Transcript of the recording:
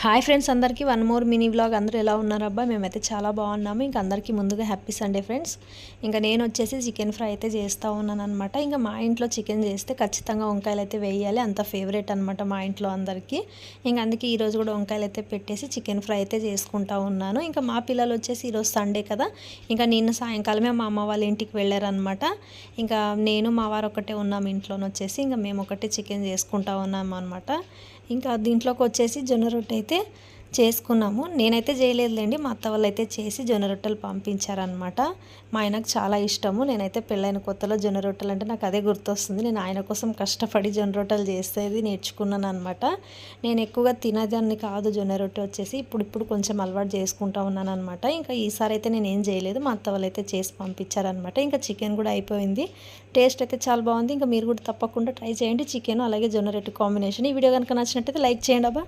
Hi friends, అందరికీ one more mini vlog. అందరూ ఎలా ఉన్నారు అబ్బా? మేమైతే చాలా బాగున్నాము. ఇంకా అందరికీ ముందుగా హ్యాపీ సండే ఫ్రెండ్స్. ఇంకా నేను వచ్చేసి చికెన్ ఫ్రై అయితే చేస్తూ ఉన్నాను అనమాట. ఇంకా మా ఇంట్లో చికెన్ చేస్తే ఖచ్చితంగా వంకాయలు అయితే వేయాలి, అంత ఫేవరెట్ అనమాట మా ఇంట్లో అందరికీ. ఇంకా అందుకే ఈరోజు కూడా వంకాయలు అయితే పెట్టేసి చికెన్ ఫ్రై అయితే చేసుకుంటూ ఉన్నాను. ఇంకా మా పిల్లలు వచ్చేసి ఈరోజు సండే కదా, ఇంకా నిన్న సాయంకాలమే మా అమ్మ వాళ్ళ ఇంటికి వెళ్ళారనమాట. ఇంకా నేను మా వారు ఒకటే ఉన్నాము ఇంట్లోనే వచ్చేసి. ఇంకా మేము ఒకటే చికెన్ చేసుకుంటూ ఉన్నాము అనమాట. ఇంకా దీంట్లోకి వచ్చేసి జొన్న రొట్టె అయితే చేసుకున్నాము. నేనైతే చేయలేదులేండి, మా అత్త వాళ్ళు అయితే చేసి జొన్న రొట్టెలు పంపించారనమాట. మా ఆయనకు చాలా ఇష్టము. నేనైతే పెళ్ళైన కొత్తలో జొన్న రొట్టెలు అంటే నాకు అదే గుర్తొస్తుంది. నేను ఆయన కోసం కష్టపడి జొన్న రొట్టెలు చేసేది నేర్చుకున్నాను అనమాట. నేను ఎక్కువగా తినేదాన్ని కాదు జొన్న రొట్టె వచ్చేసి, ఇప్పుడు కొంచెం అలవాటు చేసుకుంటూ ఉన్నాను అనమాట. ఇంకా ఈసారి అయితే నేను ఏం చేయలేదు, మా అత్త వాళ్ళు అయితే చేసి పంపించారనమాట. ఇంకా చికెన్ కూడా అయిపోయింది. టేస్ట్ అయితే చాలా బాగుంది. ఇంకా మీరు కూడా తప్పకుండా ట్రై చేయండి చికెన్ అలాగే జొన్న రొట్టె కాంబినేషన్. ఈ వీడియో కనుక నచ్చినట్టయితే లైక్ చేయండి అబ్బా.